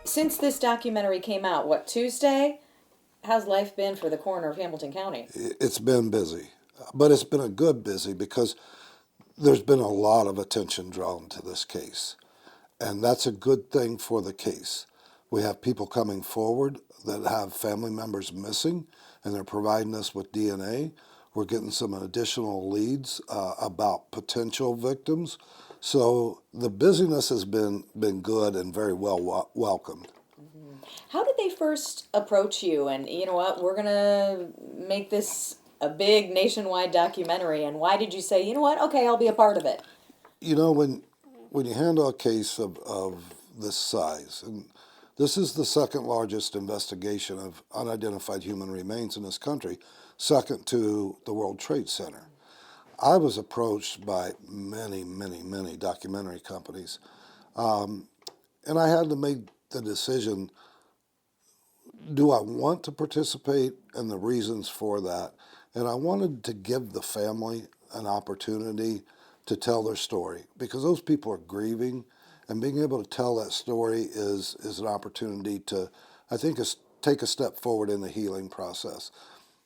Since this documentary came out, what, Tuesday? How's life been for the coroner of Hamilton County? It's been busy, but it's been a good busy because there's been a lot of attention drawn to this case. And that's a good thing for the case. We have people coming forward that have family members missing, and they're providing us with DNA. We're getting some additional leads about potential victims. So the busyness has been good and very well welcomed. How did they first approach you? And you know what, we're going to make this a big nationwide documentary. And why did you say, you know what, okay, I'll be a part of it? You know, when you handle a case of this size, and this is the second largest investigation of unidentified human remains in this country, second to the World Trade Center. I was approached by many documentary companies, and I had to make the decision, do I want to participate, and the reasons for that. And I wanted to give the family an opportunity to tell their story, because those people are grieving, and being able to tell that story is an opportunity to, I think, take a step forward in the healing process.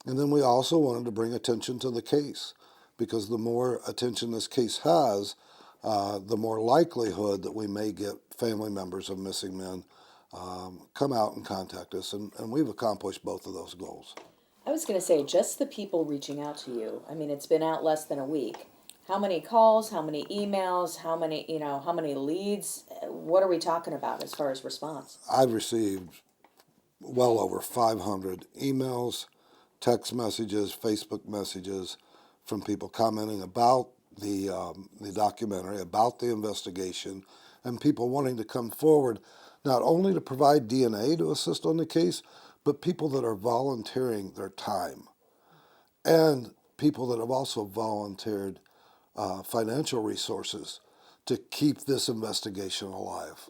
And then we also wanted to bring attention to the case, because the more attention this case has, the more likelihood that we may get family members of missing men come out and contact us, and we've accomplished both of those goals. I was going to say, just the people reaching out to you. I mean, it's been out less than a week. How many calls, how many emails, how many leads? What are we talking about as far as response? I've received well over 500 emails, text messages, Facebook messages from people commenting about the documentary, about the investigation, and people wanting to come forward not only to provide DNA to assist on the case, but people that are volunteering their time, and people that have also volunteered financial resources to keep this investigation alive.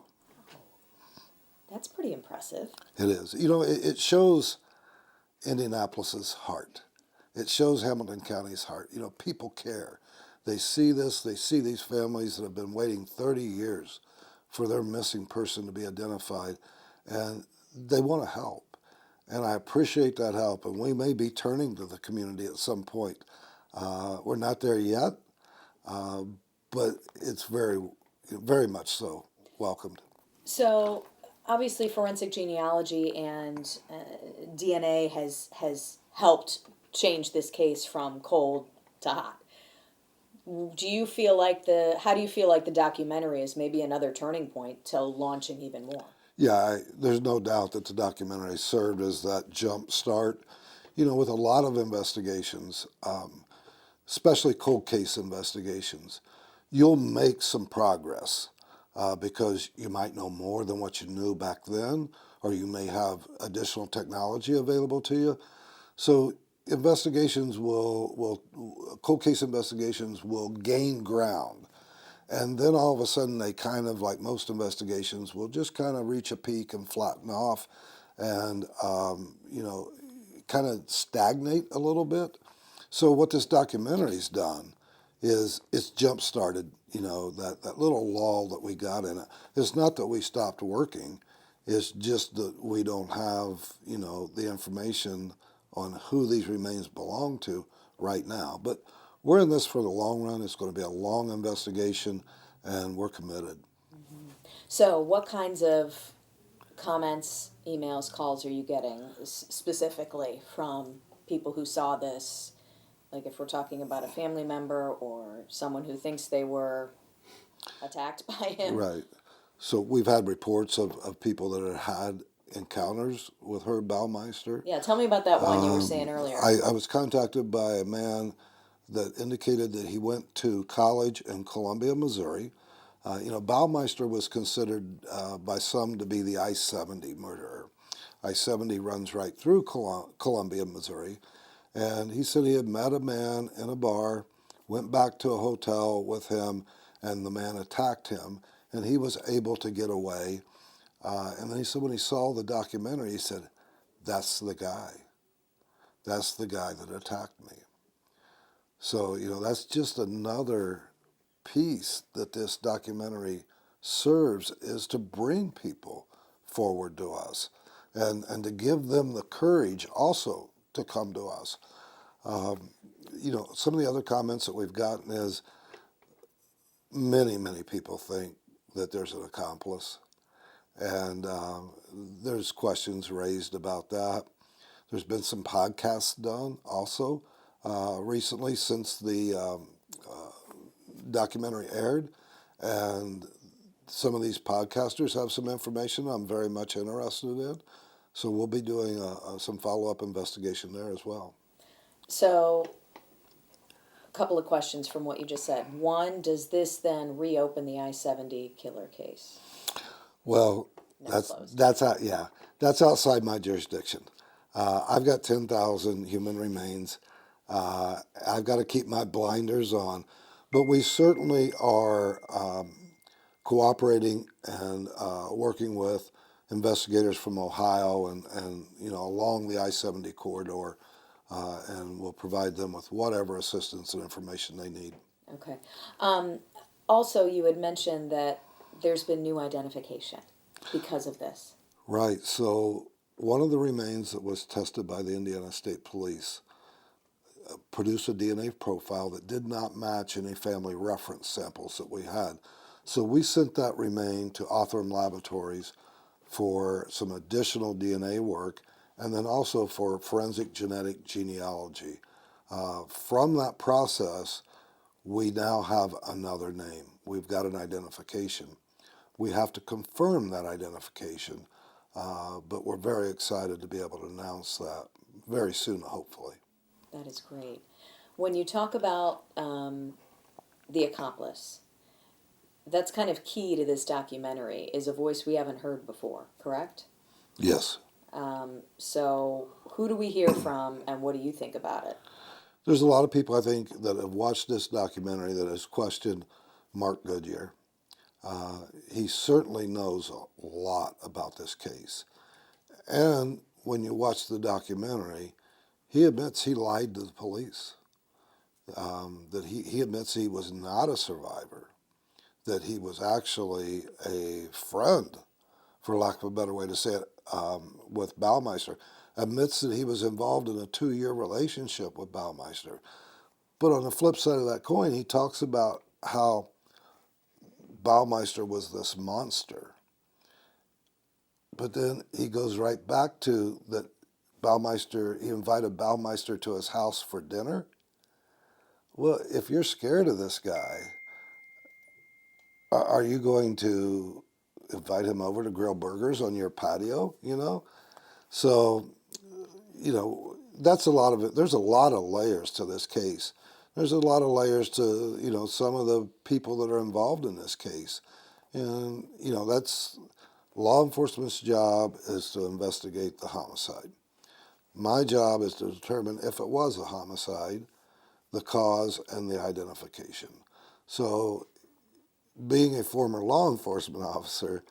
That's pretty impressive. It is. You know, it shows Indianapolis's heart. It shows Hamilton County's heart. You know, people care. They see this. They see these families that have been waiting 30 years for their missing person to be identified, and they want to help. And I appreciate that help, and we may be turning to the community at some point. We're not there yet, but it's very much so welcomed. So, obviously, forensic genealogy and DNA has helped change this case from cold to hot. How do you feel like the documentary is maybe another turning point to launching even more? Yeah, there's no doubt that the documentary served as that jump start. You know, with a lot of investigations, especially cold case investigations, you'll make some progress because you might know more than what you knew back then, or you may have additional technology available to you. So cold case investigations will gain ground. And then all of a sudden, they kind of, like most investigations, will just kind of reach a peak and flatten off and, kind of stagnate a little bit. So what this documentary's done is it's jump-started, that little lull that we got in it. It's not that we stopped working. It's just that we don't have, the information on who these remains belong to right now. But we're in this for the long run. It's going to be a long investigation, and we're committed. So, what kinds of comments, emails, calls are you getting specifically from people who saw this? Like if we're talking about a family member or someone who thinks they were attacked by him? Right. So we've had reports of people that have had encounters with Herb Baumeister. Yeah, tell me about that one you were saying earlier. I was contacted by a man that indicated that he went to college in Columbia, Missouri. Baumeister was considered by some to be the I-70 murderer. I-70 runs right through Columbia, Missouri. And he said he had met a man in a bar, went back to a hotel with him, and the man attacked him, and he was able to get away. And then he said when he saw the documentary, he said, that's the guy. That's the guy that attacked me. So, that's just another piece that this documentary serves, is to bring people forward to us, and to give them the courage also to come to us. Some of the other comments that we've gotten is many people think that there's an accomplice, and there's questions raised about that. There's been some podcasts done also recently since the documentary aired, and some of these podcasters have some information I'm very much interested in. So we'll be doing some follow-up investigation there as well. So, a couple of questions from what you just said. One, does this then reopen the I-70 killer case? Well, Never that's outside my jurisdiction. I've got 10,000 human remains. I've got to keep my blinders on, but we certainly are cooperating and working with investigators from Ohio and along the I-70 corridor, and we'll provide them with whatever assistance and information they need. Okay. Also, you had mentioned that there's been new identification because of this. Right. So one of the remains that was tested by the Indiana State Police produced a DNA profile that did not match any family reference samples that we had. So we sent that remain to Othram Laboratories for some additional DNA work, and then also for forensic genetic genealogy. From that process, we now have another name. We've got an identification. We have to confirm that identification, but we're very excited to be able to announce that very soon, hopefully. That is great. When you talk about the accomplice, that's kind of key to this documentary, is a voice we haven't heard before, correct? Yes. So who do we hear from, and what do you think about it? There's a lot of people, I think, that have watched this documentary that has questioned Mark Goodyear. He certainly knows a lot about this case. And when you watch the documentary, he admits he lied to the police, that he admits he was not a survivor, that he was actually a friend, for lack of a better way to say it, with Baumeister, admits that he was involved in a 2-year relationship with Baumeister. But on the flip side of that coin, he talks about how Baumeister was this monster. But then he goes right back to that he invited Baumeister to his house for dinner. Well, if you're scared of this guy, are you going to invite him over to grill burgers on your patio, So, that's a lot of it. There's a lot of layers to this case. There's a lot of layers to, some of the people that are involved in this case. And, that's law enforcement's job is to investigate the homicide. My job is to determine if it was a homicide, the cause, and the identification. So, being a former law enforcement officer,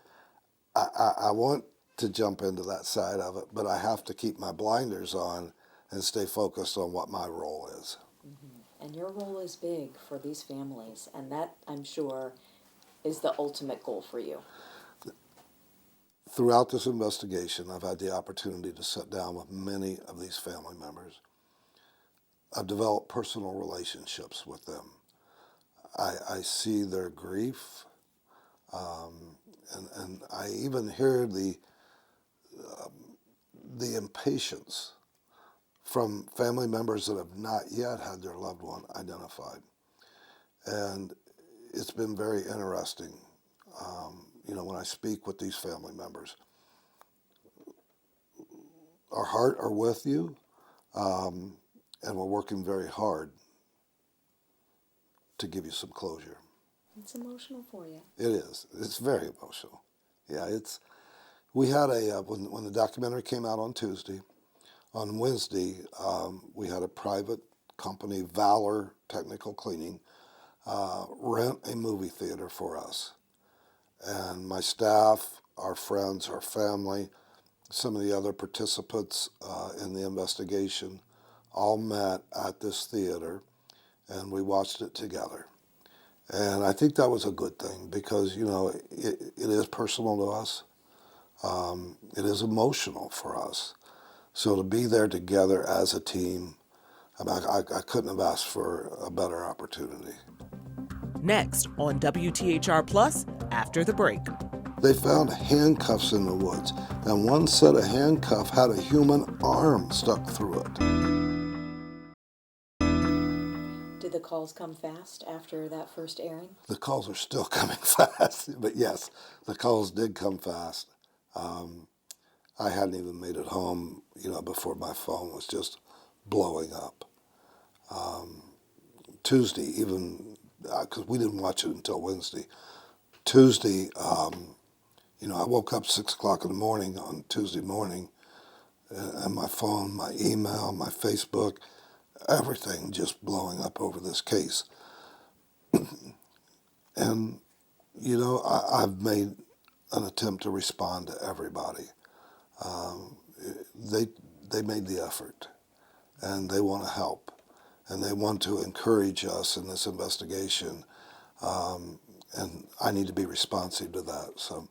I want to jump into that side of it, but I have to keep my blinders on and stay focused on what my role is. Mm-hmm. And your role is big for these families, and that, I'm sure, is the ultimate goal for you. Throughout this investigation, I've had the opportunity to sit down with many of these family members. I've developed personal relationships with them. I see their grief, and I even hear the impatience from family members that have not yet had their loved one identified. And it's been very interesting, when I speak with these family members. Our heart are with you, and we're working very hard to give you some closure. It's emotional for you. It is. It's very emotional. Yeah, we had when the documentary came out on Tuesday, on Wednesday, we had a private company, Valor Technical Cleaning, rent a movie theater for us. And my staff, our friends, our family, some of the other participants in the investigation all met at this theater, and we watched it together. And I think that was a good thing because, it is personal to us. It is emotional for us. So to be there together as a team, I couldn't have asked for a better opportunity. Next on WTHR Plus after the break. They found handcuffs in the woods, and one set of handcuffs had a human arm stuck through it. Did the calls come fast after that first airing? The calls are still coming fast, but yes, the calls did come fast. I hadn't even made it home, before my phone was just blowing up. Tuesday, even, because we didn't watch it until Wednesday. Tuesday, I woke up 6 o'clock in the morning on Tuesday morning, and my phone, my email, my Facebook, everything just blowing up over this case. And, I've made an attempt to respond to everybody. They made the effort, and they want to help, and they want to encourage us in this investigation, and I need to be responsive to that. So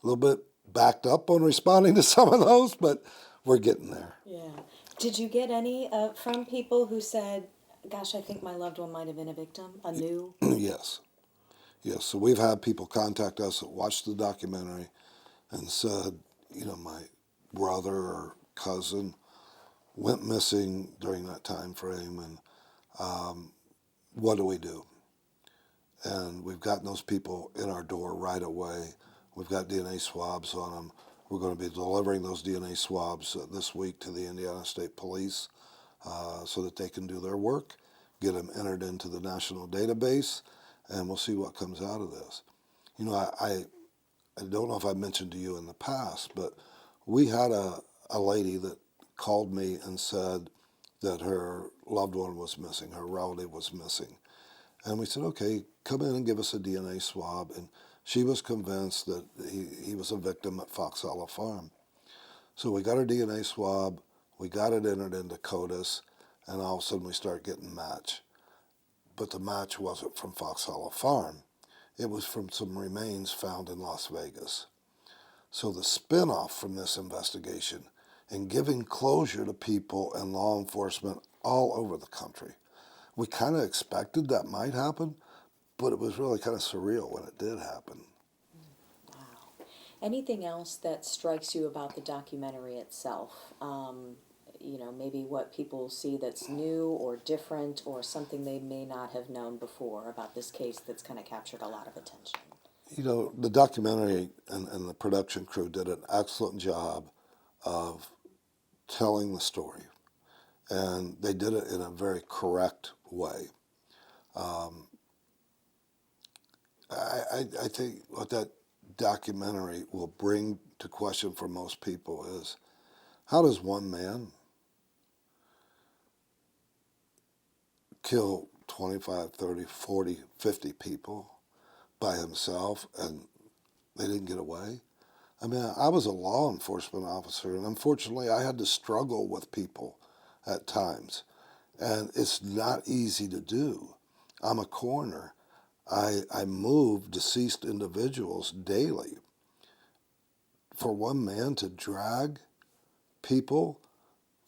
a little bit backed up on responding to some of those, but we're getting there. Yeah. Did you get any from people who said, gosh, I think my loved one might have been a victim, a new? Yes. So we've had people contact us that watched the documentary and said, my brother or cousin went missing during that time frame, and what do we do? And we've gotten those people in our door right away. We've got DNA swabs on them. We're going to be delivering those DNA swabs this week to the Indiana State Police so that they can do their work, get them entered into the national database, and we'll see what comes out of this. I don't know if I mentioned to you in the past, but we had a lady that called me and said that her loved one was missing, her relative was missing. And we said, okay, come in and give us a DNA swab. And she was convinced that he was a victim at Fox Hollow Farm. So we got her DNA swab, we got it entered into CODIS, and all of a sudden we start getting match. But the match wasn't from Fox Hollow Farm. It was from some remains found in Las Vegas. So the spinoff from this investigation and giving closure to people and law enforcement all over the country. We kind of expected that might happen, but it was really kind of surreal when it did happen. Wow. Anything else that strikes you about the documentary itself? Maybe what people see that's new or different or something they may not have known before about this case that's kind of captured a lot of attention. The documentary and the production crew did an excellent job of telling the story, and they did it in a very correct way. I think what that documentary will bring to question for most people is, how does one man kill 25, 30, 40, 50 people by himself and they didn't get away? I mean, I was a law enforcement officer, and unfortunately I had to struggle with people at times, and it's not easy to do. I'm a coroner. I move deceased individuals daily. For one man to drag people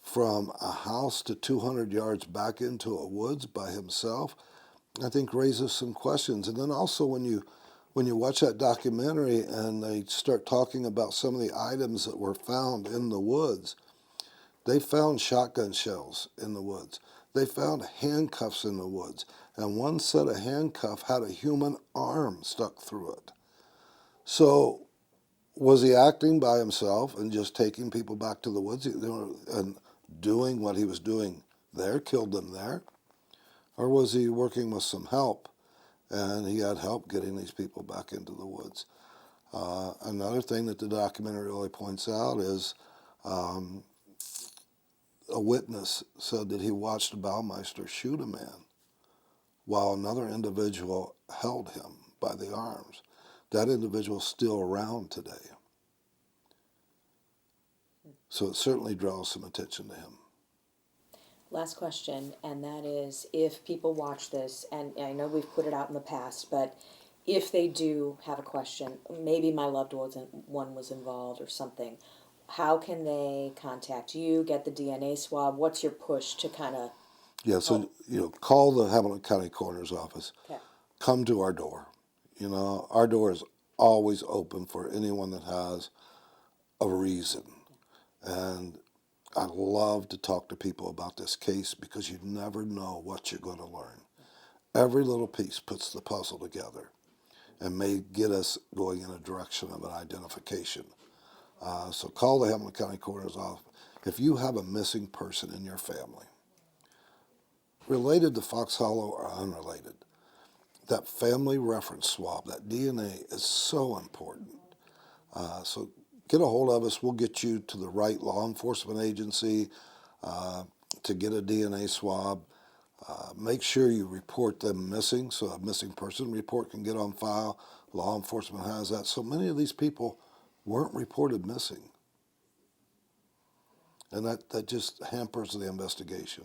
from a house to 200 yards back into a woods by himself, I think raises some questions. And then also when you watch that documentary and they start talking about some of the items that were found in the woods, they found shotgun shells in the woods. They found handcuffs in the woods, and one set of handcuffs had a human arm stuck through it. So was he acting by himself and just taking people back to the woods and doing what he was doing there, killed them there? Or was he working with some help, and he had help getting these people back into the woods? Another thing that the documentary really points out is a witness said that he watched Baumeister shoot a man while another individual held him by the arms. That individual's still around today. So it certainly draws some attention to him. Last question, and that is, if people watch this, and I know we've put it out in the past, but if they do have a question, maybe my loved one was involved or something, how can they contact you, get the DNA swab? What's your push to kind of, Yeah, so call the Hamilton County Coroner's Office. okay, Come to our door. Our door is always open for anyone that has a reason. And I love to talk to people about this case because you never know what you're going to learn. Every little piece puts the puzzle together and may get us going in a direction of an identification. So call the Hamilton County Coroner's Office. If you have a missing person in your family, related to Fox Hollow or unrelated, that family reference swab, that DNA is so important. So get a hold of us. We'll get you to the right law enforcement agency to get a DNA swab. Make sure you report them missing so a missing person report can get on file. Law enforcement has that. So many of these people weren't reported missing. And that just hampers the investigation.